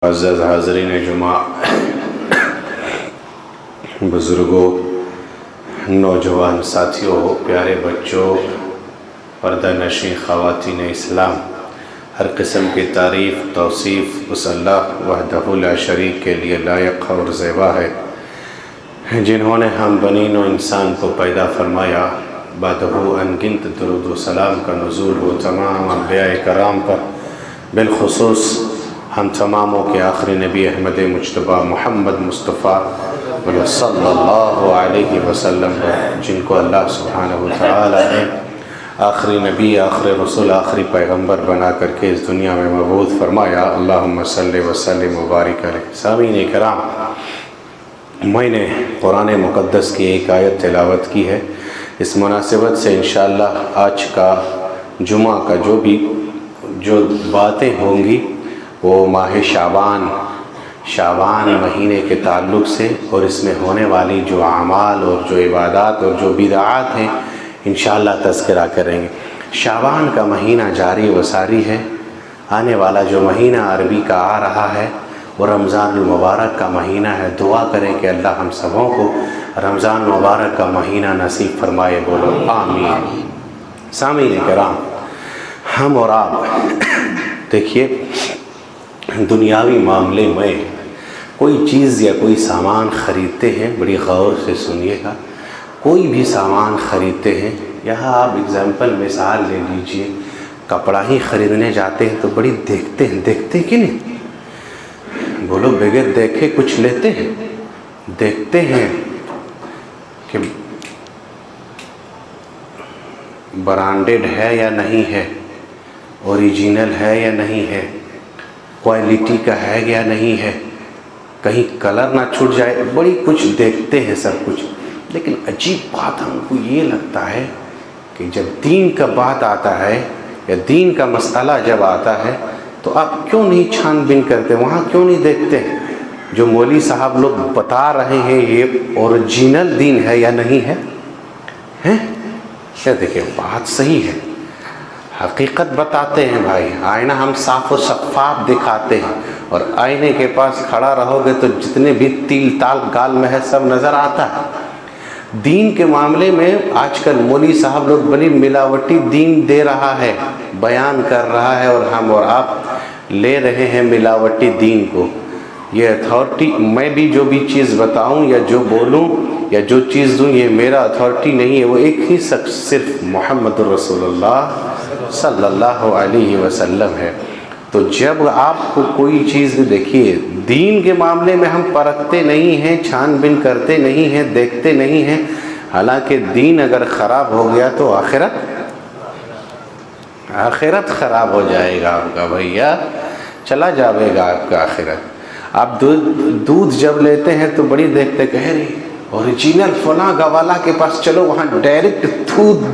معزز حاضرین جمعہ، بزرگوں، نوجوان ساتھیوں، پیارے بچوں، پردہ نشین خواتین اسلام، ہر قسم کی تعریف توصیف اس اللہ وحدہ لا شریک کے لیے لائق اور زیبا ہے جنہوں نے ہم بنین و انسان کو پیدا فرمایا۔ بعدہ انگنت درود و سلام کا نزول ہو تمام انبیاء کرام پر، بالخصوص ہم تماموں کے آخری نبی احمد مجتبیٰ محمد مصطفیٰ صلی اللہ علیہ وسلم جن کو اللہ سبحانہ وتعالی نے آخری نبی، آخری رسول، آخری پیغمبر بنا کر کے اس دنیا میں مبعوث فرمایا۔ اللہم صلی وسلم مبارک علیہ۔ سامعین کرام، میں نے قرآن مقدس کی ایک آیت تلاوت کی ہے۔ اس مناسبت سے انشاءاللہ آج کا جمعہ کا جو باتیں ہوں گی وہ ماہ شعبان مہینے کے تعلق سے اور اس میں ہونے والی جو اعمال اور جو عبادات اور جو بدعات ہیں انشاءاللہ تذکرہ کریں گے۔ شعبان کا مہینہ جاری و ساری ہے، آنے والا جو مہینہ عربی کا آ رہا ہے وہ رمضان المبارک کا مہینہ ہے۔ دعا کریں کہ اللہ ہم سبوں کو رمضان مبارک کا مہینہ نصیب فرمائے، بولو آمین۔ سامعین کرام، ہم اور آپ دیکھیے، دنیاوی معاملے میں کوئی چیز یا کوئی سامان خریدتے ہیں، بڑی غور سے سنیے گا، کوئی بھی سامان خریدتے ہیں، یہاں آپ اگزامپل مثال لے لیجئے، کپڑا ہی خریدنے جاتے ہیں تو بڑی دیکھتے ہیں کہ نہیں؟ بولو بغیر دیکھے کچھ لیتے ہیں؟ دیکھتے ہیں کہ برانڈڈ ہے یا نہیں ہے، اوریجنل ہے یا نہیں ہے، کوالٹی کا ہے یا نہیں ہے، کہیں کلر نہ چھوٹ جائے، بڑی کچھ دیکھتے ہیں سب کچھ۔ لیکن عجیب بات ہم کو یہ لگتا ہے کہ جب دین کا بات آتا ہے یا دین کا مسئلہ جب آتا ہے تو آپ کیوں نہیں چھان بین کرتے، وہاں کیوں نہیں دیکھتے جو مولوی صاحب لوگ بتا رہے ہیں یہ اوریجنل دین ہے یا نہیں ہے؟ کیا دیکھیں، بات صحیح ہے، حقیقت بتاتے ہیں بھائی، آئینہ ہم صاف و شفاف دکھاتے ہیں، اور آئینے کے پاس کھڑا رہو گے تو جتنے بھی تیل تال گال میں ہے سب نظر آتا ہے۔ دین کے معاملے میں آج کل مولوی صاحب لوگ بڑی ملاوٹی دین دے رہا ہے، بیان کر رہا ہے، اور ہم اور آپ لے رہے ہیں ملاوٹی دین کو۔ یہ اتھارٹی، میں بھی جو بھی چیز بتاؤں یا جو بولوں یا جو چیز دوں، یہ میرا اتھارٹی نہیں ہے، وہ ایک ہی شخص صرف محمد رسول اللہ صلی اللہ علیہ وسلم ہے۔ تو جب آپ کو کوئی چیز دیکھیے، دین کے معاملے میں ہم پرکھتے نہیں ہیں، چھان بین کرتے نہیں ہیں، دیکھتے نہیں ہیں، حالانکہ دین اگر خراب ہو گیا تو آخرت خراب ہو جائے گا آپ کا، بھیا چلا جاوے گا آپ کا آخرت۔ آپ دودھ جب لیتے ہیں تو بڑی دیکھتے کہہ رہی اوریجنل فلاں گوالا کے پاس چلو، وہاں ڈائریکٹ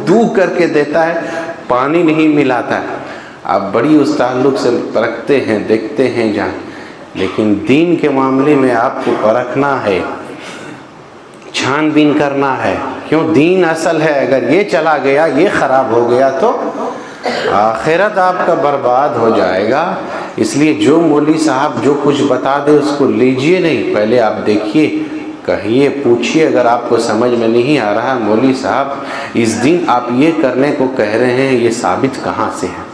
دو کر کے دیتا ہے، پانی نہیں ملاتا ہے۔ آپ بڑی اس تعلق سے پرکھتے ہیں، دیکھتے ہیں جہاں، لیکن دین کے معاملے میں آپ کو پرکھنا ہے، چھان بین کرنا ہے، کیوں؟ دین اصل ہے، اگر یہ چلا گیا، یہ خراب ہو گیا تو آخرت آپ کا برباد ہو جائے گا۔ اس لیے جو مولوی صاحب جو کچھ بتا دے اس کو لیجئے نہیں، پہلے آپ دیکھیے، کہیے، پوچھیے، اگر آپ کو سمجھ میں نہیں آ رہا مولوی صاحب اس دن آپ یہ کرنے کو کہہ رہے ہیں، یہ ثابت کہاں سے ہے؟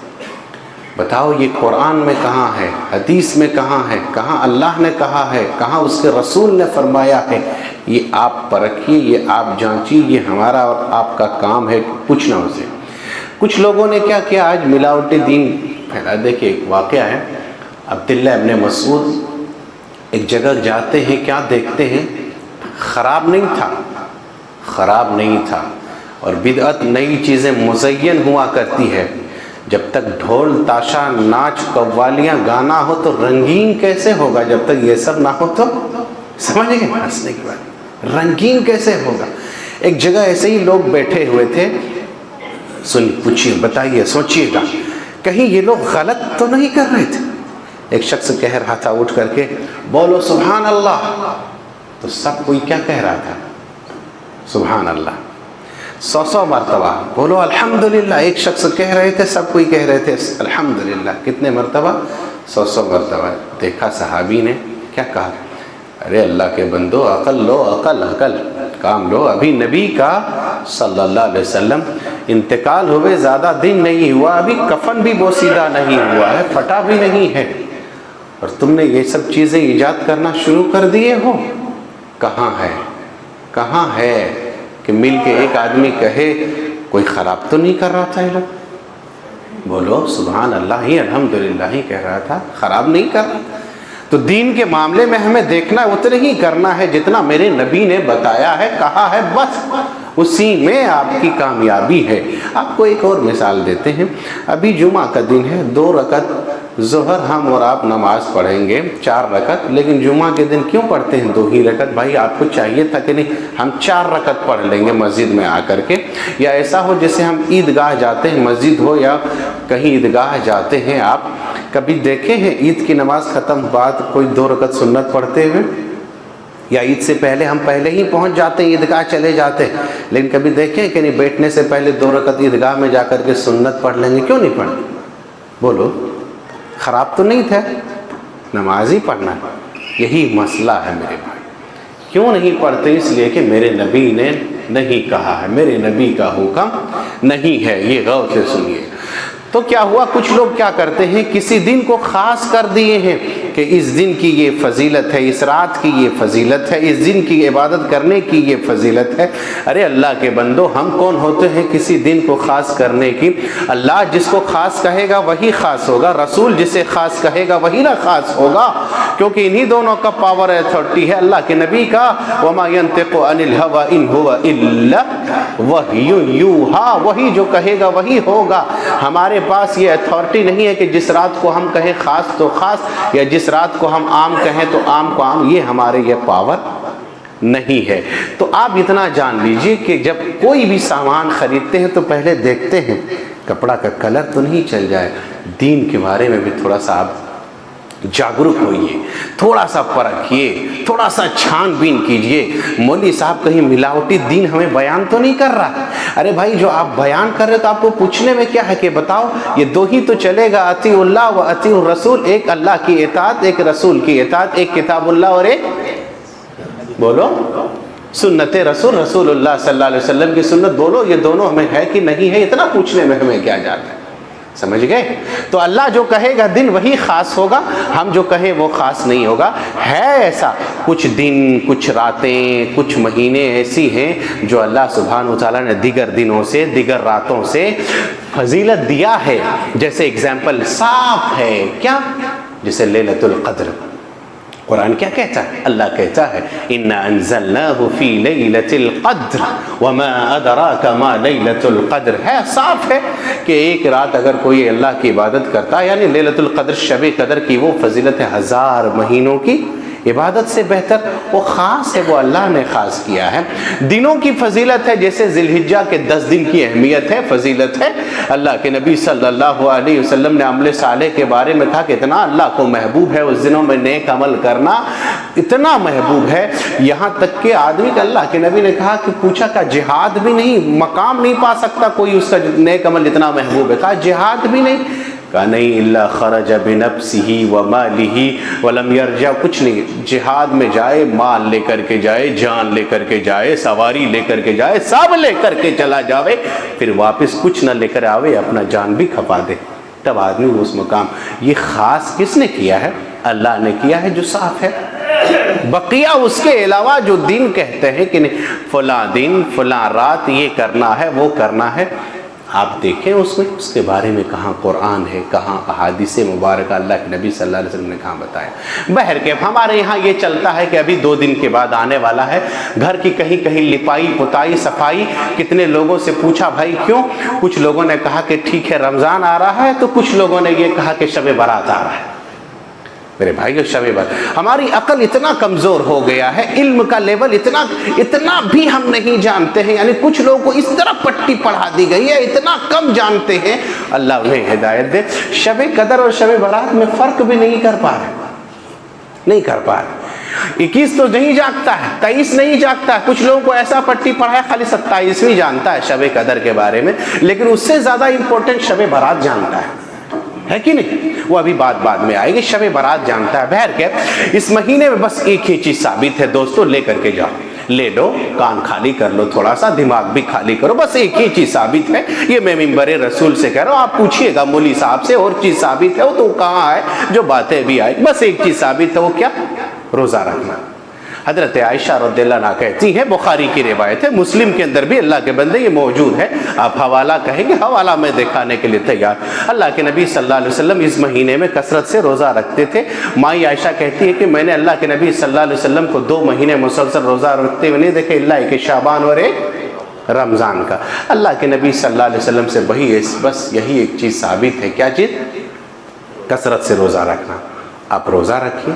بتاؤ، یہ قرآن میں کہاں ہے، حدیث میں کہاں ہے، کہاں اللہ نے کہا ہے، کہاں اس کے رسول نے فرمایا ہے؟ یہ آپ پرکھیے، یہ آپ جانچیے، یہ ہمارا اور آپ کا کام ہے پوچھنا اسے۔ کچھ لوگوں نے کیا کیا، آج ملاوٹی دین پھیلا۔ دیکھیں، ایک واقعہ ہے، عبداللہ ابن مسعود ایک جگہ جاتے ہیں، کیا دیکھتے ہیں؟ خراب نہیں تھا، اور بدعت نئی چیزیں مزین ہوا کرتی ہے۔ جب تک ڈھول تاشا ناچ قوالیاں گانا ہو تو رنگین کیسے ہوگا؟ جب تک یہ سب نہ ہو تو سمجھ گئے؟ ہنسنے کی بات، رنگین کیسے ہوگا؟ ایک جگہ ایسے ہی لوگ بیٹھے ہوئے تھے، پوچھیے، بتائیے، سوچیے گا، کہیں یہ لوگ غلط تو نہیں کر رہے تھے؟ ایک شخص کہہ رہا تھا اٹھ کر کے، بولو سبحان اللہ، تو سب کوئی کیا کہہ رہا تھا؟ سبحان اللہ۔ 100 مرتبہ بولو الحمدللہ. ایک شخص کہہ رہے تھے, سب کوئی کہہ رہے تھے الحمدللہ. کتنے مرتبہ؟ 100 مرتبہ. دیکھا صحابی نے کیا کہا, ارے اللہ کے بندو عقل لو, عقل کام لو. ابھی نبی کا صلی اللہ علیہ وسلم انتقال ہوئے زیادہ دن نہیں ہوا, ابھی کفن بھی بوسیدہ نہیں ہوا ہے, پھٹا بھی نہیں ہے, اور تم نے یہ سب چیزیں ایجاد کرنا شروع کر دیے ہو. کہاں ہے کہ مل کے ایک آدمی کہے کوئی خراب تو نہیں کر رہا تھا یہ لوگ؟ بولو سبحان اللہ ہی الحمدللہ ہی کہہ رہا تھا, خراب نہیں کر رہا تھا. تو دین کے معاملے میں ہمیں دیکھنا اتنا ہی کرنا ہے جتنا میرے نبی نے بتایا ہے, کہا ہے, بس اسی میں آپ کی کامیابی ہے. آپ کو ایک اور مثال دیتے ہیں. ابھی جمعہ کا دن ہے, 2 رکعت ظہر ہم اور آپ نماز پڑھیں گے 4 رکعت, لیکن جمعہ کے دن کیوں پڑھتے ہیں 2 ہی رکعت؟ بھائی آپ کو چاہیے تھا کہ نہیں ہم 4 رکعت پڑھ لیں گے مسجد میں آ کر کے, یا ایسا ہو جیسے ہم عیدگاہ جاتے ہیں, مسجد ہو یا کہیں عیدگاہ جاتے ہیں, آپ کبھی دیکھے ہیں عید کی نماز ختم بعد کوئی 2 رکعت سنت پڑھتے ہوئے؟ یا عید سے پہلے ہم پہلے ہی پہنچ جاتے ہیں, عیدگاہ چلے جاتے ہیں, لیکن کبھی دیکھیں کہ نہیں بیٹھنے سے پہلے 2 رکعت عیدگاہ میں جا کر کے سنت پڑھ لیں گے؟ کیوں نہیں پڑھیں؟ بولو خراب تو نہیں تھا, نماز ہی پڑھنا ہے. یہی مسئلہ ہے میرے بھائی. کیوں نہیں پڑھتے؟ اس لیے کہ میرے نبی نے نہیں کہا ہے, میرے نبی کا حکم نہیں ہے. یہ غور سے سنیے. تو کیا ہوا, کچھ لوگ کیا کرتے ہیں, کسی دن کو خاص کر دیے ہیں کہ اس دن کی یہ فضیلت ہے, اس رات کی یہ فضیلت ہے, اس دن کی عبادت کرنے کی یہ فضیلت ہے. ارے اللہ کے بندو, ہم کون ہوتے ہیں کسی دن کو خاص کرنے کی؟ اللہ جس کو خاص کہے گا وہی خاص ہوگا, رسول جسے خاص کہے گا وہی نہ خاص ہوگا, کیونکہ انہی دونوں کا پاور اتھارٹی ہے. اللہ کے نبی کا وما ينطق عن الهوى ان هو الا وحی یوحی, وہی جو کہے گا وہی ہوگا. ہمارے پاس یہ اتھارٹی نہیں ہے کہ جس رات کو ہم کہیں خاص تو خاص, یا جس رات کو ہم عام کہیں تو عام کو عام. یہ ہمارے یہ پاور نہیں ہے. تو آپ اتنا جان لیجئے کہ جب کوئی بھی سامان خریدتے ہیں تو پہلے دیکھتے ہیں کپڑا کا کلر تو نہیں چل جائے. دین کے بارے میں بھی تھوڑا سا آپ جاگرک ہوئیے, تھوڑا سا پرکھیے, تھوڑا سا چھان بین کیجئے. مولوی صاحب کہیں ملاوٹی دین ہمیں بیان تو نہیں کر رہا؟ ارے بھائی جو آپ بیان کر رہے تو آپ کو پوچھنے میں کیا ہے کہ بتاؤ یہ 2 ہی تو چلے گا, اطیع اللہ و اطیع الرسول, ایک اللہ کی اطاعت, ایک رسول کی اطاعت, ایک کتاب اللہ اور ایک بولو سنت رسول, رسول اللہ صلی اللہ علیہ وسلم کی سنت. بولو یہ دونوں ہمیں ہے کہ نہیں ہے؟ اتنا پوچھنے میں ہمیں کیا جاتا ہے؟ سمجھ گئے؟ تو اللہ جو کہے گا دن وہی خاص ہوگا, ہم جو کہیں وہ خاص نہیں ہوگا. ہے ایسا کچھ دن, کچھ راتیں, کچھ مہینے ایسی ہیں جو اللہ سبحانہ وتعالیٰ نے دیگر دنوں سے, دیگر راتوں سے فضیلت دیا ہے. جیسے اگزامپل صاف ہے کیا, جیسے لیلۃ القدر. قرآن کیا کہتا ہے؟ اللہ کہتا ہے اِنَّا أَنزَلْنَاهُ فِي لَيْلَةِ الْقَدْرِ وَمَا أَدْرَاكَ مَا لَيْلَةُ الْقَدْرِ. ہے صاف ہے کہ ایک رات اگر کوئی اللہ کی عبادت کرتا ہے, یعنی لیلۃ القدر شب قدر کی وہ فضیلت ہے 1000 مہینوں کی عبادت سے بہتر. وہ خاص ہے, وہ اللہ نے خاص کیا ہے. دنوں کی فضیلت ہے, جیسے ذی الحجہ کے 10 دن کی اہمیت ہے, فضیلت ہے. اللہ کے نبی صلی اللہ علیہ وسلم نے عمل صالح کے بارے میں کہا کہ اتنا اللہ کو محبوب ہے اس دنوں میں نیک عمل کرنا, اتنا محبوب ہے یہاں تک کہ آدمی کا اللہ کے نبی نے کہا کہ پوچھا کہ جہاد بھی نہیں, مقام نہیں پا سکتا کوئی اس کا نیک عمل اتنا محبوب ہے؟ کہا جہاد بھی نہیں. کہا نہیں, الا خرج بنفسہ ومالہ ولم یرجع, کچھ نہیں, جہاد میں جائے, مال لے کر کے جائے, جان لے کر کے جائے, سواری لے کر کے جائے, سب لے کر کے چلا جاوے, پھر واپس کچھ نہ لے کر آوے, اپنا جان بھی کھپا دے, تب آدمی اس مقام. یہ خاص کس نے کیا ہے؟ اللہ نے کیا ہے جو صاف ہے. بقیہ اس کے علاوہ جو دن کہتے ہیں کہ نہیں فلاں دن فلاں رات یہ کرنا ہے وہ کرنا ہے, آپ دیکھیں اس میں اس کے بارے میں کہاں قرآن ہے, کہاں احادیث مبارکہ اللہ کے نبی صلی اللہ علیہ وسلم نے کہاں بتایا. بہرکیف ہمارے یہاں یہ چلتا ہے کہ ابھی 2 دن کے بعد آنے والا ہے, گھر کی کہیں کہیں لپائی پتائی صفائی. کتنے لوگوں سے پوچھا بھائی کیوں؟ کچھ لوگوں نے کہا کہ ٹھیک ہے رمضان آ رہا ہے, تو کچھ لوگوں نے یہ کہا کہ شب برات آ رہا ہے. میرے بھائی شب برات, ہماری عقل اتنا کمزور ہو گیا ہے, علم کا لیول اتنا بھی ہم نہیں جانتے ہیں. یعنی کچھ لوگوں کو اس طرح پٹی پڑھا دی گئی ہے, اتنا کم جانتے ہیں. اللہ انہیں ہدایت دے. شب قدر اور شب برات میں فرق بھی نہیں کر پا رہے. 21 تو نہیں جاگتا ہے، 23 نہیں جاگتا ہے، کچھ لوگوں کو ایسا پٹی پڑھا ہے خالی 27ویں جانتا ہے شب قدر کے بارے میں، لیکن اس سے زیادہ امپورٹنٹ شب برات جانتا ہے کہ نہیں؟ وہ ابھی بعد میں آئے گی، شب برات جانتا ہے۔ بہر کے اس مہینے میں بس ایک ہی چیز ثابت ہے دوستو، لے کر کے جاؤ، لے لو، کان خالی کر لو، تھوڑا سا دماغ بھی خالی کرو، بس ایک ہی چیز ثابت ہے، یہ میں منبر رسول سے کہہ رہا ہوں، آپ پوچھئے گا مولوی صاحب سے اور چیز ثابت ہے وہ تو کہاں ہے جو باتیں بھی آئی، بس ایک چیز ثابت ہے، وہ کیا؟ روزہ رکھنا۔ حضرت عائشہ رضی اللہ عنہا کہتی ہیں، بخاری کی روایت ہے، مسلم کے اندر بھی اللہ کے بندے یہ موجود ہے، آپ حوالہ کہیں گے حوالہ میں دکھانے کے لیے تیار۔ اللہ کے نبی صلی اللہ علیہ وسلم اس مہینے میں کثرت سے روزہ رکھتے تھے۔ مائی عائشہ کہتی ہے کہ میں نے اللہ کے نبی صلی اللہ علیہ وسلم کو 2 مہینے مسلسل روزہ رکھتے ہوئے نہیں دیکھے، اللہ کہ شعبان اور ایک رمضان کا۔ اللہ کے نبی صلی اللہ علیہ وسلم سے بس یہی ایک چیز ثابت ہے، کیا چیز؟ کثرت سے روزہ رکھنا۔ آپ روزہ رکھیے،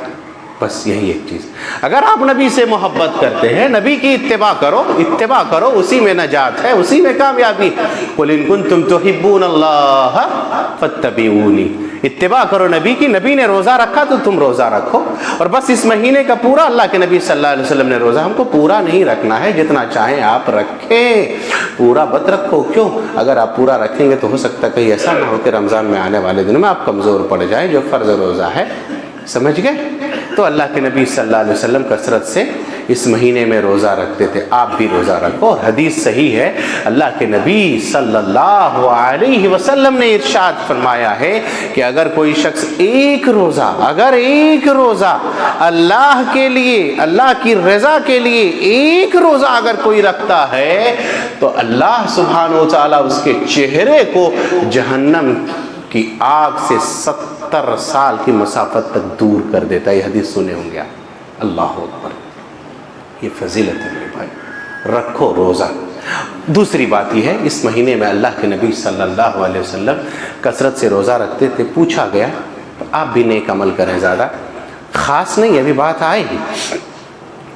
بس یہی ایک چیز۔ اگر آپ نبی سے محبت کرتے ہیں، نبی کی اتباع کرو، اسی میں نجات ہے، اسی میں کامیابی۔ قُلْ إِن كُنتُمْ تُحِبُّونَ اللَّهَ فَاتَّبِعُونِي، اتباع کرو نبی کی، نبی نے روزہ رکھا تو تم روزہ رکھو۔ اور بس اس مہینے کا پورا، اللہ کے نبی صلی اللہ علیہ وسلم نے روزہ ہم کو پورا نہیں رکھنا ہے، جتنا چاہیں آپ رکھیں، پورا مت رکھو۔ کیوں؟ اگر آپ پورا رکھیں گے تو ہو سکتا ہے کہیں ایسا نہ ہو کہ رمضان میں آنے والے دنوں میں آپ کمزور پڑ جائیں، جو فرض روزہ ہے، سمجھ گئے؟ تو اللہ کے نبی صلی اللہ علیہ وسلم کثرت سے اس مہینے میں روزہ رکھتے تھے، آپ بھی روزہ رکھو۔ اور حدیث صحیح ہے، اللہ کے نبی صلی اللہ علیہ وسلم نے ارشاد فرمایا ہے کہ اگر کوئی شخص ایک روزہ اللہ کے لیے، اللہ کی رضا کے لیے ایک روزہ اگر کوئی رکھتا ہے تو اللہ سبحانہ و تعالیٰ اس کے چہرے کو جہنم کی آگ سے 70 سال کی مسافت تک دور کر دیتا ہے۔ یہ حدیث سنے ہوں گے آپ، اللہ اکبر، یہ فضیلت ہے میرے بھائی، رکھو روزہ۔ دوسری بات یہ ہے، اس مہینے میں اللہ کے نبی صلی اللہ علیہ وسلم کثرت سے روزہ رکھتے تھے۔ پوچھا گیا تو آپ بھی نیک عمل کریں، زیادہ خاص نہیں، ابھی بات آئے گی۔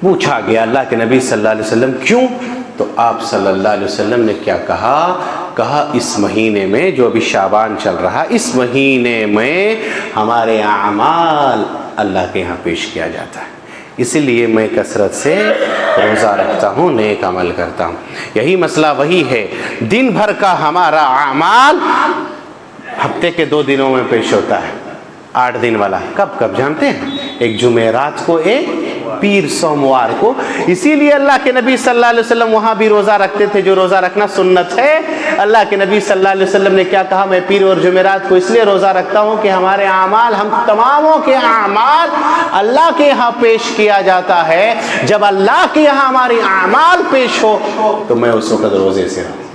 پوچھا گیا اللہ کے نبی صلی اللہ علیہ وسلم کیوں؟ تو آپ صلی اللہ علیہ وسلم نے کیا کہا اس مہینے میں جو ابھی شعبان چل رہا، اس مہینے میں ہمارے اعمال اللہ کے ہاں پیش کیا جاتا ہے، اسی لیے میں کثرت سے روزہ رکھتا ہوں، نیک عمل کرتا ہوں۔ یہی مسئلہ وہی ہے، دن بھر کا ہمارا اعمال ہفتے کے 2 دنوں میں پیش ہوتا ہے، 8 دن والا کب جانتے ہیں؟ ایک جمعرات کو، ایک پیر سوموار کو۔ اسی لیے اللہ کے نبی صلی اللہ علیہ وسلم وہاں بھی روزہ رکھتے تھے، جو روزہ رکھنا سنت ہے۔ اللہ کے نبی صلی اللہ علیہ وسلم نے کیا کہا؟ میں پیر اور جمعرات کو اس لیے روزہ رکھتا ہوں کہ ہمارے اعمال، ہم تماموں کے اعمال اللہ کے یہاں پیش کیا جاتا ہے۔ جب اللہ کے یہاں ہماری اعمال پیش ہو تو میں اس وقت روزے سے رہوں،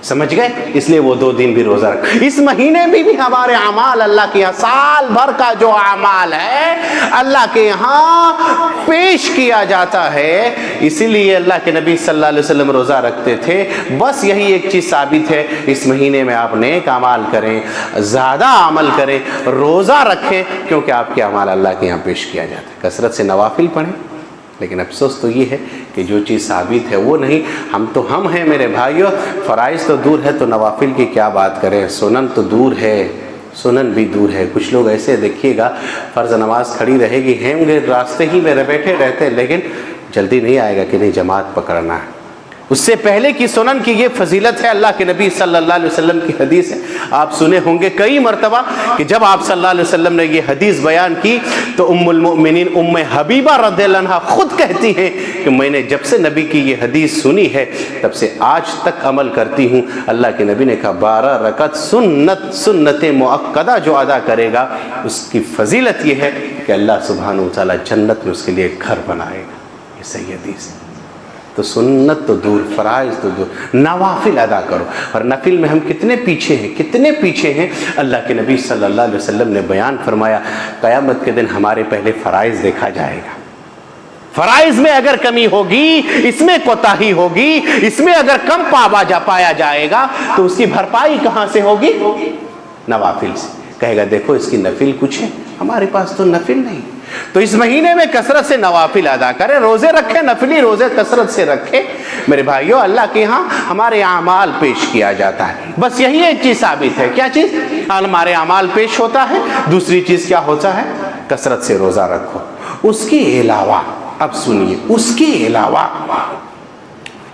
سمجھ گئے؟ اس لیے وہ 2 دن بھی روزہ رکھ۔ اس مہینے میں بھی ہمارے اعمال اللہ کے یہاں، سال بھر کا جو اعمال ہے اللہ کے یہاں پیش کیا جاتا ہے، اسی لیے اللہ کے نبی صلی اللہ علیہ وسلم روزہ رکھتے تھے۔ بس یہی ایک چیز ثابت ہے، اس مہینے میں آپ نیک اعمال کریں، زیادہ عمل کریں، روزہ رکھیں، کیونکہ آپ کے اعمال اللہ کے یہاں پیش کیا جاتا ہے۔ کثرت سے نوافل پڑھیں، لیکن افسوس تو یہ ہے کہ جو چیز ثابت ہے وہ نہیں۔ ہم ہیں میرے بھائیوں، فرائض تو دور ہے تو نوافل کی کیا بات کریں، سنن تو دور ہے، سنن بھی دور ہے۔ کچھ لوگ ایسے دیکھیے گا، فرض نماز کھڑی رہے گی، ہیں گے راستے ہی میں بیٹھے رہتے ہیں، لیکن جلدی نہیں آئے گا کہ نہیں جماعت پکڑنا ہے۔ اس سے پہلے کی سنن کی یہ فضیلت ہے، اللہ کے نبی صلی اللہ علیہ وسلم کی حدیث ہے، آپ سنے ہوں گے کئی مرتبہ کہ جب آپ صلی اللہ علیہ وسلم نے یہ حدیث بیان کی تو ام المؤمنین ام حبیبہ رضی اللہ عنہا خود کہتی ہیں کہ میں نے جب سے نبی کی یہ حدیث سنی ہے تب سے آج تک عمل کرتی ہوں۔ اللہ کے نبی نے کہا 12 رکعت سنت مؤکدہ جو ادا کرے گا اس کی فضیلت یہ ہے کہ اللہ سبحانہ و تعالیٰ جنت میں اس کے لیے ایک گھر بنائے گا۔ یہ صحیح حدیث ہے۔ تو سنت تو دور، فرائض تو دور، نوافل ادا کرو۔ اور نفل میں ہم کتنے پیچھے ہیں۔ اللہ کے نبی صلی اللہ علیہ وسلم نے بیان فرمایا قیامت کے دن ہمارے پہلے فرائض دیکھا جائے گا۔ فرائض میں اگر کمی ہوگی، اس میں کوتاہی ہوگی، اس میں اگر کم پایا جائے گا تو اس کی بھرپائی کہاں سے ہوگی؟ نوافل سے۔ کہے گا دیکھو اس کی نفل کچھ ہے، ہمارے پاس تو نفل نہیں۔ تو اس مہینے میں کثرت سے نوافل ادا کریں، روزے رکھیں، نفلی روزے کثرت سے رکھیں۔ میرے بھائیوں، اللہ کے ہاں ہمارے اعمال پیش کیا جاتا ہے، بس یہی ایک چیز ثابت ہے۔ کیا چیز؟ ہمارے اعمال پیش ہوتا ہے۔ دوسری چیز کیا ہوتا ہے؟ کثرت سے روزہ رکھو۔ اس کے علاوہ، اب سنیے، اس کے علاوہ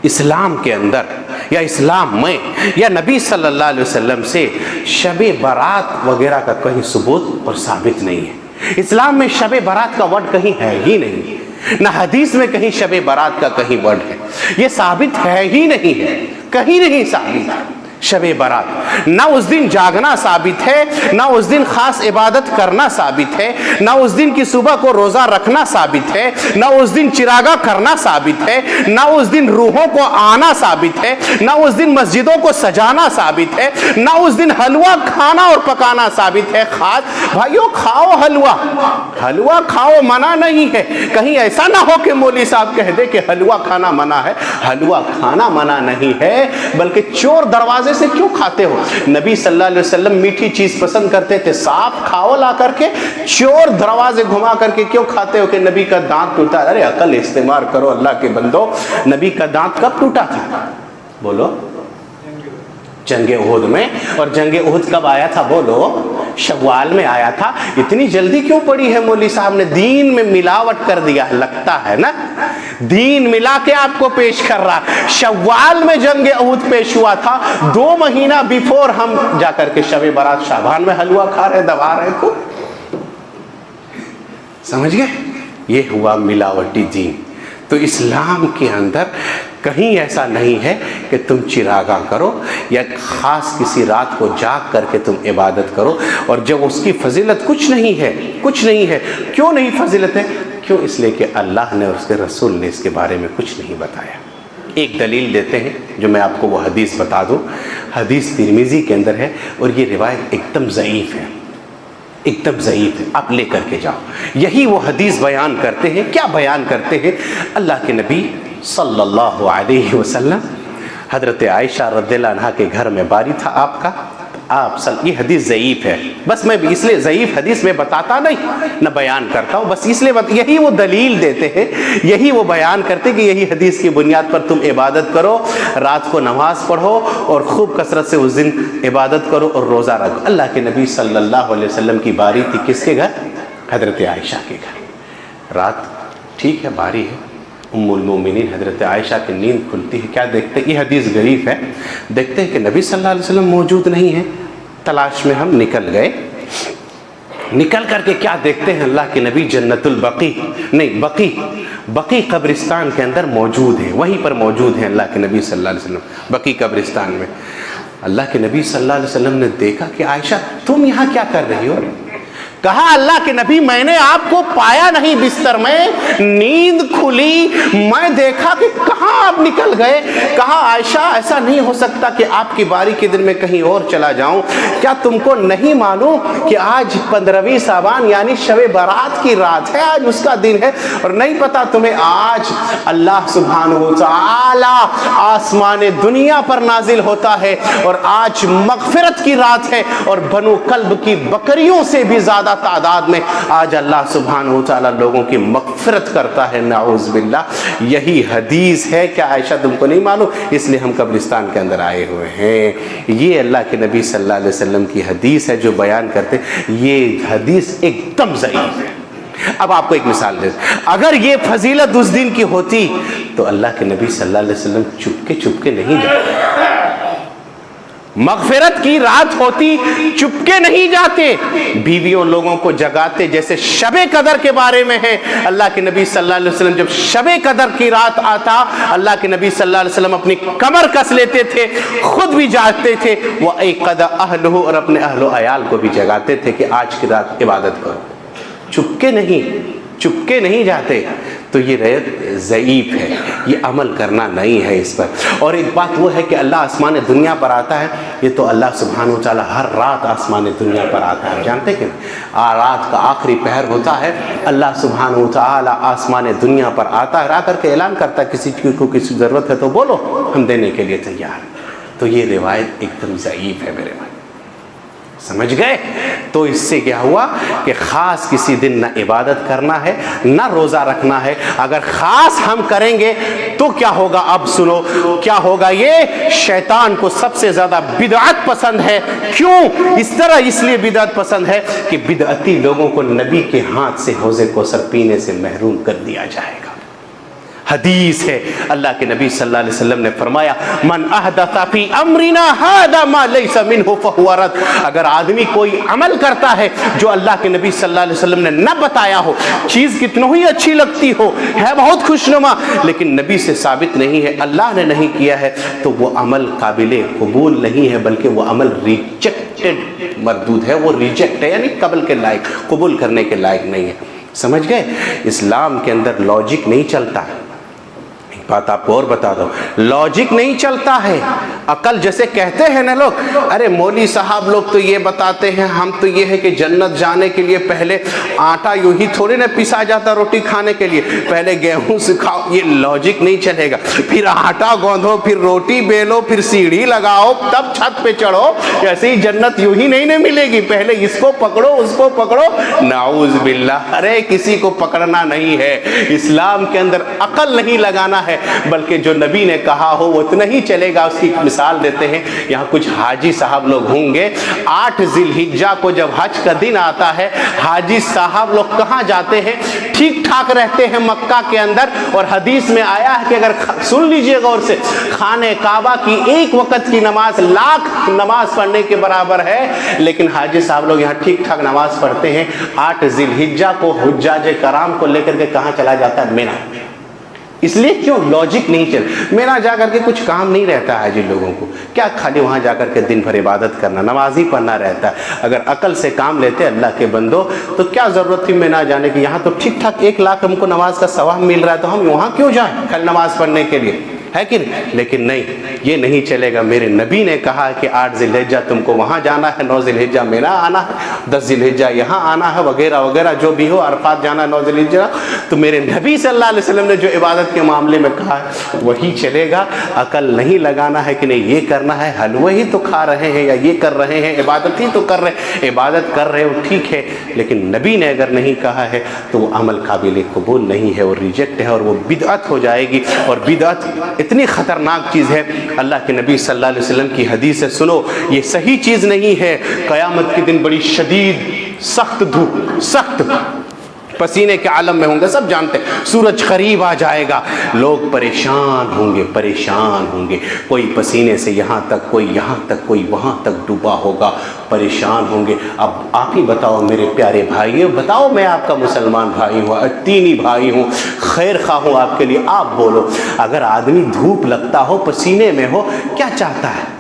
اسلام کے اندر یا اسلام میں یا نبی صلی اللہ علیہ وسلم سے شب برات وغیرہ کا کہیں ثبوت اور ثابت نہیں ہے۔ اسلام میں شب برات کا ورڈ کہیں ہے ہی نہیں، نہ حدیث میں کہیں شب برات کا کہیں ورڈ ہے، یہ ثابت ہے ہی نہیں ہے، کہیں نہیں ثابت ہے شب برات۔ نہ اس دن جاگنا ثابت ہے، نہ اس دن خاص عبادت کرنا ثابت ہے، نہ اس دن کی صبح کو روزہ رکھنا ثابت ہے، نہ اس دن چراغاں کرنا ثابت ہے، نہ اس دن روحوں کو آنا ثابت ہے، نہ اس دن مسجدوں کو سجانا ثابت ہے، نہ اس دن حلوہ کھانا اور پکانا ثابت ہے۔ بھائیو کھاؤ حلوہ، حلوہ کھاؤ، منع نہیں ہے۔ کہیں ایسا نہ ہو کہ مولوی صاحب کہہ دے کہ حلوہ کھانا منع ہے۔ حلوہ کھانا منع نہیں ہے، بلکہ چور دروازے سے کیوں کھاتے ہو؟ نبی صلی اللہ علیہ وسلم میٹھی چیز پسند کرتے تھے، صاف کھاؤ لا کر کے، چور دروازے گھما کر کے کیوں کھاتے ہو کہ نبی کا دانت ٹوٹا؟ ارے عقل استعمال کرو اللہ کے بندو، نبی کا دانت کب ٹوٹا تھا؟ بولو، جنگ احد میں۔ اور جنگ احد کب آیا تھا؟ بولو، شوال میں آیا تھا۔ اتنی جلدی کیوں پڑی ہے مولوی صاحب نے؟ دین میں ملاوٹ کر دیا، لگتا ہے نا، دین ملا کے آپ کو پیش کر رہا۔ شوال میں جنگ احد پیش ہوا تھا، 2 مہینہ بیفور ہم جا کر کے شب برات شعبان میں حلوہ کھا رہے، دبا رہے کو، سمجھ گئے؟ یہ ہوا ملاوٹی دین۔ تو اسلام کے اندر کہیں ایسا نہیں ہے کہ تم چراغاں کرو یا خاص کسی رات کو جاگ کر کے تم عبادت کرو، اور جب اس کی فضیلت کچھ نہیں ہے، کچھ نہیں ہے۔ کیوں نہیں فضیلت ہے؟ کیوں؟ اس لیے کہ اللہ نے اور اس کے رسول نے اس کے بارے میں کچھ نہیں بتایا۔ ایک دلیل دیتے ہیں جو میں آپ کو وہ حدیث بتا دوں، حدیث ترمذی کے اندر ہے، اور یہ روایت ایک دم ضعیف ہے، ایک دم ضعیف ہے، آپ لے کر کے جاؤ۔ یہی وہ حدیث بیان کرتے ہیں، کیا بیان کرتے ہیں؟ اللہ کے نبی صلی اللہ علیہ وسلم، حضرت عائشہ رضی اللہ عنہا کے گھر میں باری تھا آپ کا، یہ حدیث ضعیف ہے، بس میں اس لیے ضعیف حدیث میں بتاتا نہیں، نہ بیان کرتا ہوں، بس اس لیے یہی وہ دلیل دیتے ہیں، یہی وہ بیان کرتے کہ یہی حدیث کی بنیاد پر تم عبادت کرو، رات کو نماز پڑھو اور خوب کثرت سے اس دن عبادت کرو اور روزہ رکھو۔ اللہ کے نبی صلی اللہ علیہ وسلم کی باری تھی کس کے گھر؟ حضرت عائشہ کے گھر۔ رات ٹھیک ہے، باری ہے، ام المومنین حضرت عائشہ کی نیند کھلتی ہے، کیا دیکھتے ہیں؟ یہ حدیث غریب ہے، دیکھتے ہیں کہ نبی صلی اللہ علیہ وسلم موجود نہیں ہیں، تلاش میں ہم نکل گئے، نکل کر کے کیا دیکھتے ہیں؟ اللہ کے نبی جنت البقیع نہیں بقیع قبرستان کے اندر موجود ہیں، وہیں پر موجود ہیں اللہ کے نبی صلی اللہ علیہ وسلم بقیع قبرستان میں۔ اللہ کے نبی صلی اللہ علیہ وسلم نے دیکھا کہ عائشہ تم یہاں کیا کر رہی ہو؟ کہا اللہ کے نبی میں نے آپ کو پایا نہیں بستر میں، نیند کھلی، میں دیکھا کہ کہاں آپ نکل گئے۔ کہا عائشہ ایسا نہیں ہو سکتا کہ آپ کی باری کے دن میں کہیں اور چلا جاؤں، کیا تم کو نہیں معلوم کہ آج 15ویں شعبان یعنی شب برات کی رات ہے، آج اس کا دن ہے، اور نہیں پتا تمہیں آج اللہ سبحانہ و تعالی آسمان دنیا پر نازل ہوتا ہے، اور آج مغفرت کی رات ہے، اور بنو کلب کی بکریوں سے بھی زیادہ تعداد میں آج اللہ سبحانہ و تعالی لوگوں کی مغفرت کرتا ہے، نعوذ باللہ۔ یہی حدیث ہے، کیا عائشہ تم کو نہیں معلوم؟ اس لیے ہم قبرستان کے اندر آئے ہوئے ہیں۔ یہ اللہ کے نبی صلی اللہ علیہ وسلم کی حدیث ہے جو بیان کرتے، یہ حدیث ایک دم ضعیف ہے۔ اب آپ کو ایک مثال دے، اگر یہ فضیلت اس دن کی ہوتی تو اللہ کے نبی صلی اللہ علیہ وسلم چپ کے نہیں جاتے، مغفرت کی رات ہوتی چپکے نہیں جاتے، بیویوں لوگوں کو جگاتے، جیسے شب قدر کے بارے میں ہے۔ اللہ کے نبی صلی اللہ علیہ وسلم جب شب قدر کی رات آتا، اللہ کے نبی صلی اللہ علیہ وسلم اپنی کمر کس لیتے تھے، خود بھی جاگتے تھے، وہ ایقظ اہلہ، اور اپنے اہل و عیال کو بھی جگاتے تھے کہ آج کی رات عبادت کرو، چپکے نہیں جاتے۔ تو یہ روایت ضعیف ہے، یہ عمل کرنا نہیں ہے اس پر۔ اور ایک بات وہ ہے کہ اللہ آسمان دنیا پر آتا ہے، یہ تو اللہ سبحانہ و تعالی ہر رات آسمان دنیا پر آتا ہے، جانتے کہ رات کا آخری پہر ہوتا ہے، اللہ سبحانہ و تعالی آسمان دنیا پر آتا ہے، آ کر کے اعلان کرتا ہے کسی کو کسی ضرورت ہے تو بولو، ہم دینے کے لیے تیار ہیں۔ تو یہ روایت ایک دم ضعیف ہے میرے بھائی، سمجھ گئے؟ تو اس سے کیا ہوا کہ خاص کسی دن نہ عبادت کرنا ہے نہ روزہ رکھنا ہے. اگر خاص ہم کریں گے تو کیا ہوگا؟ اب سنو کیا ہوگا. یہ شیطان کو سب سے زیادہ بدعت پسند ہے. کیوں اس طرح؟ اس لیے بدعت پسند ہے کہ بدعتی لوگوں کو نبی کے ہاتھ سے حوض کوثر پینے سے محروم کر دیا جائے گا. حدیث ہے، اللہ کے نبی صلی اللہ علیہ وسلم نے فرمایا من احدث فی امرنا ھذا ما لیس منہ فہو رد. اگر آدمی کوئی عمل کرتا ہے جو اللہ کے نبی صلی اللہ علیہ وسلم نے نہ بتایا ہو، چیز کتنی ہی اچھی لگتی ہو، ہے بہت خوشنما، لیکن نبی سے ثابت نہیں ہے، اللہ نے نہیں کیا ہے، تو وہ عمل قابل قبول نہیں ہے، بلکہ وہ عمل ریجیکٹڈ مردود ہے، وہ ریجیکٹ ہے، یعنی قبول کے لائق، قبول کرنے کے لائق نہیں ہے. سمجھ گئے؟ اسلام کے اندر لاجک نہیں چلتا. بات آپ کو اور بتا دو، لاجک نہیں چلتا ہے. عقل جیسے کہتے ہیں نا لوگ، ارے مولوی صاحب لوگ تو یہ بتاتے ہیں، ہم تو یہ ہے کہ جنت جانے کے لیے پہلے آٹا یوں ہی تھوڑی نہ پیسا جاتا روٹی کھانے کے لیے، پہلے گیہوں سے کھاؤ. یہ لاجک نہیں چلے گا. پھر آٹا گوندھو، پھر روٹی بیلو، پھر سیڑھی لگاؤ، تب چھت پہ چڑھو. ایسے ہی جنت یوں ہی نہیں ملے گی. پہلے اس کو پکڑو، اس کو پکڑو. نعوذ باللہ. ارے کسی کو پکڑنا نہیں ہے. اسلام کے اندر عقل نہیں لگانا ہے، بلکہ جو نبی نے کہا ہو وہ اتنا ہی چلے گا. اس کی مثال دیتے ہیں. یہاں کچھ حاجی صاحب لوگ ہوں گے، 8 ذی الحجہ کو جب حج کا دن آتا ہے، حاجی صاحب لوگ کہاں جاتے ہیں؟ ٹھیک ٹھاک رہتے ہیں مکہ کے اندر. اور حدیث میں آیا ہے کہ اگر سن لیجئے غور سے، خانہ کعبہ کی ایک وقت کی نماز لاکھ نماز پڑھنے کے برابر ہے. لیکن حاجی صاحب لوگ یہاں ٹھیک ٹھاک نماز پڑھتے ہیں. 8 ذی الحجہ کو حجاج کرام کو لے کر کے کہاں چلا جاتا ہے؟ مینا. اس لیے کیوں؟ لاجک نہیں چل. میرا جا کر کے کچھ کام نہیں رہتا ہے جی لوگوں کو. کیا خالی وہاں جا کر کے دن بھر عبادت کرنا، نماز ہی پڑھنا رہتا ہے. اگر عقل سے کام لیتے اللہ کے بندو تو کیا ضرورت تھی مینا جانے کی؟ یہاں تو ٹھیک ٹھاک 1 لاکھ ہم کو نماز کا ثواب مل رہا ہے، تو ہم وہاں کیوں جائیں کل نماز پڑھنے کے لیے؟ ہے کہ نہیں؟ لیکن نہیں، یہ نہیں چلے گا. میرے نبی نے کہا کہ 8 ذی الحجہ تم کو وہاں جانا ہے، 9 ذی الحجہ مینا آنا ہے، 10 ذی الحجہ یہاں آنا ہے، وغیرہ وغیرہ جو بھی ہو. عرفات جانا ہے 9 ذی الحجہ. تو میرے نبی صلی اللہ علیہ وسلم نے جو عبادت کے معاملے میں کہا ہے وہی چلے گا. عقل نہیں لگانا ہے کہ نہیں یہ کرنا ہے، حلوے ہی تو کھا رہے ہیں یا یہ کر رہے ہیں، عبادت ہی تو کر رہے ہیں. عبادت کر رہے ہو ٹھیک ہے، لیکن نبی نے اگر نہیں کہا ہے تو وہ عمل قابل قبول نہیں ہے، وہ ریجیکٹ ہے، اور وہ بدعت ہو جائے گی. اور بدعت اتنی خطرناک چیز ہے. اللہ کے نبی صلی اللہ علیہ وسلم کی حدیث ہے، سنو، یہ صحیح چیز نہیں ہے. قیامت کے دن بڑی شدید سخت دھوپ، سخت پسینے کے عالم میں ہوں گے. سب جانتے ہیں سورج قریب آ جائے گا، لوگ پریشان ہوں گے، پریشان ہوں گے. کوئی پسینے سے یہاں تک، کوئی یہاں تک، کوئی وہاں تک ڈوبا ہوگا، پریشان ہوں گے. اب آپ ہی بتاؤ میرے پیارے بھائی، بتاؤ، میں آپ کا مسلمان بھائی ہوں، دینی بھائی ہوں، خیر خواہ ہوں آپ کے لیے. آپ بولو، اگر آدمی دھوپ لگتا ہو، پسینے میں ہو، کیا چاہتا ہے؟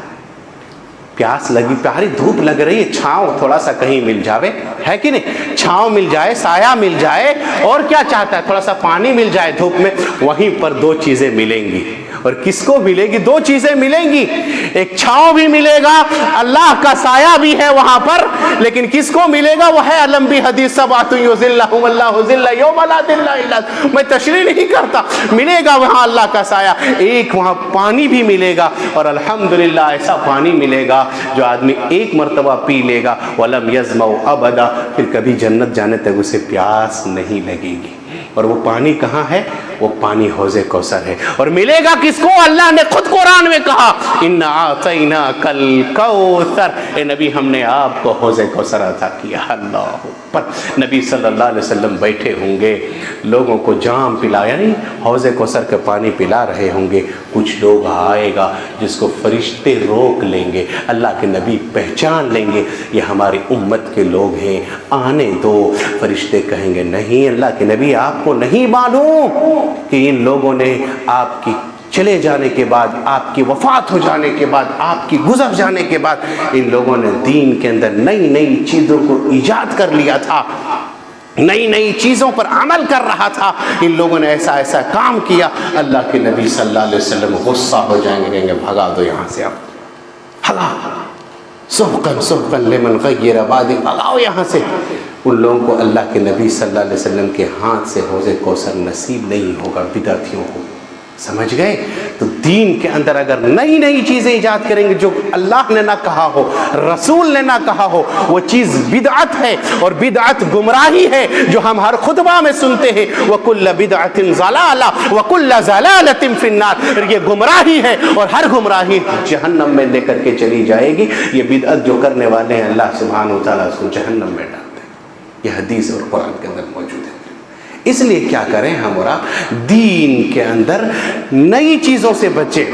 پیاس لگی، پیاری دھوپ لگ رہی ہے، چھاؤں تھوڑا سا کہیں مل جاوے، ہے کہ نہیں؟ چھاؤں مل جائے، سایہ مل جائے. اور کیا چاہتا ہے؟ تھوڑا سا پانی مل جائے دھوپ میں. وہیں پر 2 چیزیں ملیں گی. اور کس کو ملے گی؟ 2 چیزیں ملیں گی. ایک چھاؤں بھی ملے گا، اللہ کا سایہ بھی ہے وہاں پر، لیکن کس کو ملے گا؟ وہ ہے لمبی حدیث، سبعۃ یظلھم اللہ ظل یوم لا ظل الا ظلہ. میں تشریح نہیں کرتا، ملے گا وہاں اللہ کا سایہ. ایک وہاں پانی بھی ملے گا، اور الحمدللہ ایسا پانی ملے گا جو آدمی ایک مرتبہ پی لے گا، ولم یظمأ ابدا، پھر کبھی جنت جانے تک اسے پیاس نہیں لگے گی. اور وہ پانی کہاں ہے؟ وہ پانی حوض کوثر ہے. اور ملے گا کس کو؟ اللہ نے خود قرآن میں کہا، اِنَّا أَعْطَيْنَاكَ الْكَوْثَرَ، اے نبی ہم نے آپ کو حوض کوثر عطا کیا. اللہ پر نبی صلی اللہ علیہ وسلم بیٹھے ہوں گے، لوگوں کو جام پلا، یعنی حوض کوثر کا پانی پلا رہے ہوں گے. کچھ لوگ آئے گا جس کو فرشتے روک لیں گے، اللہ کے نبی پہچان لیں گے یہ ہماری امت کے لوگ ہیں، آنے دو. فرشتے کہیں گے نہیں اللہ کے نبی، آپ کو نہیں معلوم کہ ان لوگوں نے آپ کی چلے جانے کے بعد، آپ کی وفات ہو جانے کے بعد، آپ کی گزر جانے کے بعد، ان لوگوں نے دین کے اندر نئی نئی چیزوں کو ایجاد کر لیا تھا، نئی نئی چیزوں پر عمل کر رہا تھا. ان لوگوں نے ایسا ایسا کام کیا. اللہ کے نبی صلی اللہ علیہ وسلم غصہ ہو جائیں گے، کہیں گے بھگا دو یہاں سے، اب بھگا، سحقاً سحقاً لمن غیر بعدی، بھگاؤ یہاں سے. ان لوگوں کو اللہ کے نبی صلی اللہ علیہ وسلم کے ہاتھ سے حوض کوثر نصیب نہیں ہوگا، بدعتیوں کو. سمجھ گئے؟ تو دین کے اندر اگر نئی نئی چیزیں ایجاد کریں گے جو اللہ نے نہ کہا ہو، رسول نے نہ کہا ہو، وہ چیز بدعت ہے، اور بدعت گمراہی ہے جو ہم ہر خطبہ میں سنتے ہیں، وَكُلَّ بِدْعَةٍ ضَلَالَةٍ وَكُلَّ ضَلَالَةٍ فِي النَّارِ، یہ گمراہی ہے اور ہر گمراہی جہنم میں لے کر کے چلی جائے گی۔ یہ بدعت جو کرنے والے ہیں اللہ سبحانہ وتعالیٰ اس کو جہنم میں ڈال دیں، یہ حدیث اور قرآن کے اندر موجود ہے۔ اس لیے کیا کریں ہم اور آپ؟ دین کے اندر نئی چیزوں سے بچیں،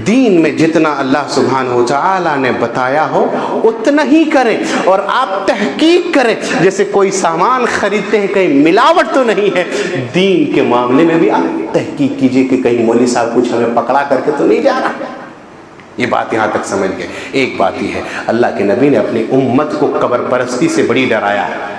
دین میں جتنا اللہ سبحانہ وتعالیٰ نے بتایا ہو اتنا ہی کریں، اور آپ تحقیق کریں۔ جیسے کوئی سامان خریدتے ہیں کہیں ملاوٹ تو نہیں ہے، دین کے معاملے میں بھی آپ تحقیق کیجئے کہ کہیں مولوی صاحب کچھ ہمیں پکڑا کر کے تو نہیں جا رہا۔ یہ بات یہاں تک سمجھ گئے۔ ایک بات ہی ہے، اللہ کے نبی نے اپنی امت کو قبر پرستی سے بڑی ڈرایا ہے۔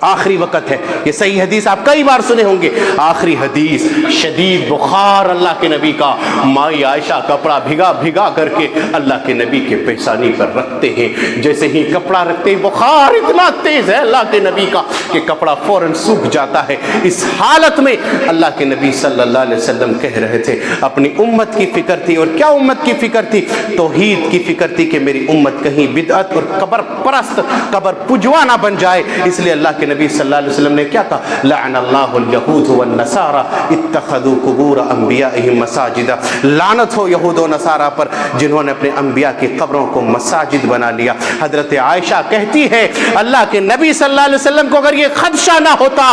آخری وقت ہے، یہ صحیح حدیث آپ کئی بار سنے ہوں گے، آخری حدیث، شدید بخار اللہ کے نبی کا، مائی عائشہ کپڑا بھگا بھگا کر کے اللہ کے نبی کے پیشانی پر رکھتے ہیں، جیسے ہی کپڑا رکھتے ہیں بخار اتنا تیز ہے اللہ کے نبی کا کہ کپڑا فوراً سوکھ جاتا ہے۔ اس حالت میں اللہ کے نبی صلی اللہ علیہ وسلم کہہ رہے تھے، اپنی امت کی فکر تھی، اور کیا امت کی فکر تھی؟ توحید کی فکر تھی کہ میری امت کہیں بدعت اور قبر پرست، قبر پجوا نہ بن جائے۔ اس لیے اللہ کے نبی صلی اللہ علیہ وسلم نے کیا کہا؟ لعن اللہ الیہود والنصارى اتخذوا قبور انبیائہم مساجدا، لعنت ہو یہود و نصارہ پر جنہوں نے اپنے انبیاء کی قبروں کو مساجد بنا لیا۔ حضرت عائشہ کہتی ہے اللہ کے نبی صلی اللہ علیہ وسلم کو اگر یہ خدشہ نہ ہوتا،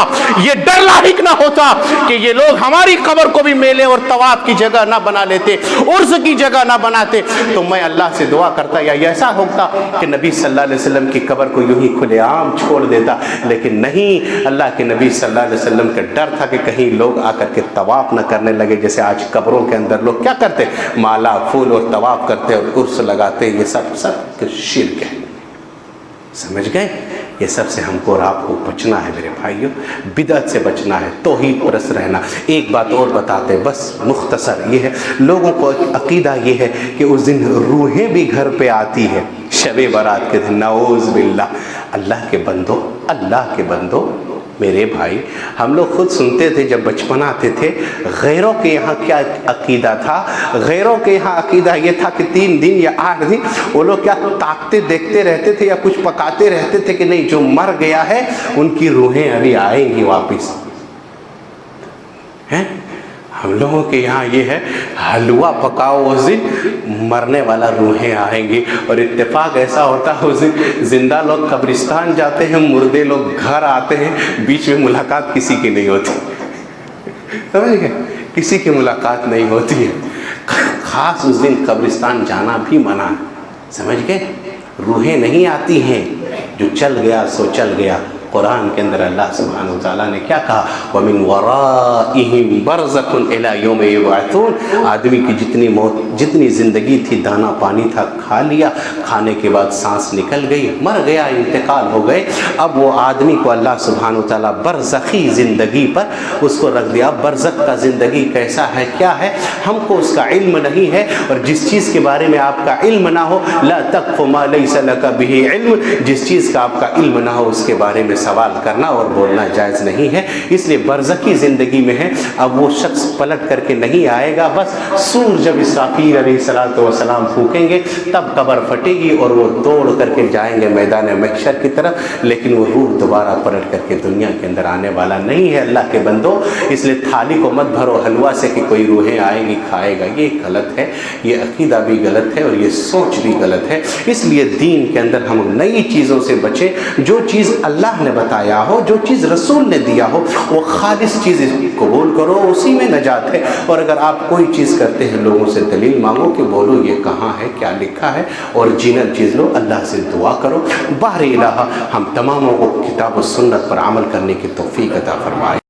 یہ ڈر لاحق نہ ہوتا کہ یہ لوگ ہماری قبر کو بھی میلے اور طواف کی جگہ نہ بنا لیتے، عرس کی جگہ نہ بناتے، تو میں اللہ سے دعا کرتا یا ایسا ہوتا کہ نبی صلی اللہ علیہ وسلم کی قبر کو یوں ہی کھلے عام چھوڑ دیتا، لیکن نہیں، اللہ کے نبی صلی اللہ علیہ وسلم کا ڈر تھا کہ کہیں لوگ آ کر کے طواف نہ کرنے لگے، جیسے آج قبروں کے اندر لوگ کیا کرتے، مالا پھول اور طواف کرتے اور عرس لگاتے، یہ سب شرک ہے۔ سمجھ گئے؟ یہ سب سے ہم کو اور آپ کو بچنا ہے میرے بھائیوں، بدعت سے بچنا ہے، توحید پرست رہنا۔ ایک بات اور بتاتے بس مختصر، یہ ہے لوگوں کو عقیدہ یہ ہے کہ اس دن روحیں بھی گھر پہ آتی ہے، شب برات کے دن، نعوذ باللہ۔ اللہ کے بندو میرے بھائی، ہم لوگ خود سنتے تھے جب بچپن آتے تھے، غیروں کے یہاں کیا عقیدہ تھا؟ غیروں کے یہاں عقیدہ یہ تھا کہ 3 دن یا 8 دن وہ لوگ کیا تاکتے دیکھتے رہتے تھے یا کچھ پکاتے رہتے تھے کہ نہیں، جو مر گیا ہے ان کی روحیں ابھی آئیں گی واپس۔ ہیں ہم لوگوں کے یہاں یہ ہے، حلوہ پکاؤ اس دن مرنے والا روحیں آئیں گی، اور اتفاق ایسا ہوتا ہے اس دن زندہ لوگ قبرستان جاتے ہیں، مردے لوگ گھر آتے ہیں، بیچ میں ملاقات کسی کی نہیں ہوتی، سمجھ گئے؟ کسی کی ملاقات نہیں ہوتی ہے، خاص اس دن قبرستان جانا بھی منع ہے، سمجھ گئے؟ روحیں نہیں آتی ہیں، جو چل گیا سو چل گیا۔ قرآن کے اندر اللہ سبحانہ وتعالیٰ نے کیا کہا؟ وَمِن وَرَائِهِمْ بَرْزَخٌ إِلَىٰ يَوْمِ يُبْعَثُونَ، آدمی کی جتنی زندگی تھی، دانا پانی تھا، کھا لیا، کھانے کے بعد سانس نکل گئی، مر گیا، انتقال ہو گئے، اب وہ آدمی کو اللہ سبحانہ وتعالیٰ برزخی زندگی پر اس کو رکھ دیا۔ برزخ کا زندگی کیسا ہے، کیا ہے، ہم کو اس کا علم نہیں ہے، اور جس چیز کے بارے میں آپ کا علم نہ ہو، لا تقف ما لیس لک بہ علم، جس چیز کا آپ کا علم نہ ہو اس کے بارے میں سوال کرنا اور بولنا جائز نہیں ہے۔ اس لیے برزخی زندگی میں ہے، اب وہ شخص پلٹ کر کے نہیں آئے گا، بس سور جب اسرافیل علیہ السلام پھونکیں گے تب قبر پھٹے گی اور وہ دوڑ کر کے جائیں گے میدان محشر کی طرف، لیکن وہ روح دوبارہ پلٹ کر کے دنیا کے اندر آنے والا نہیں ہے اللہ کے بندو۔ اس لیے تھالی کو مت بھرو حلوہ سے کہ کوئی روحیں آئیں گی کھائے گا، یہ غلط ہے، یہ عقیدہ بھی غلط ہے اور یہ سوچ بھی غلط ہے۔ اس لیے دین کے اندر ہم نئی چیزوں سے بچیں، جو چیز اللہ نے بتایا ہو، جو چیز رسول نے دیا ہو، وہ خالص چیز قبول کرو، اسی میں نجات ہے۔ اور اگر آپ کوئی چیز کرتے ہیں لوگوں سے دلیل مانگو کہ بولو یہ کہاں ہے، کیا لکھا ہے، اوریجنل چیز لو، اللہ سے دعا کرو۔ باہر الہ ہم تماموں کو کتاب و سنت پر عمل کرنے کی توفیق عطا فرمائے۔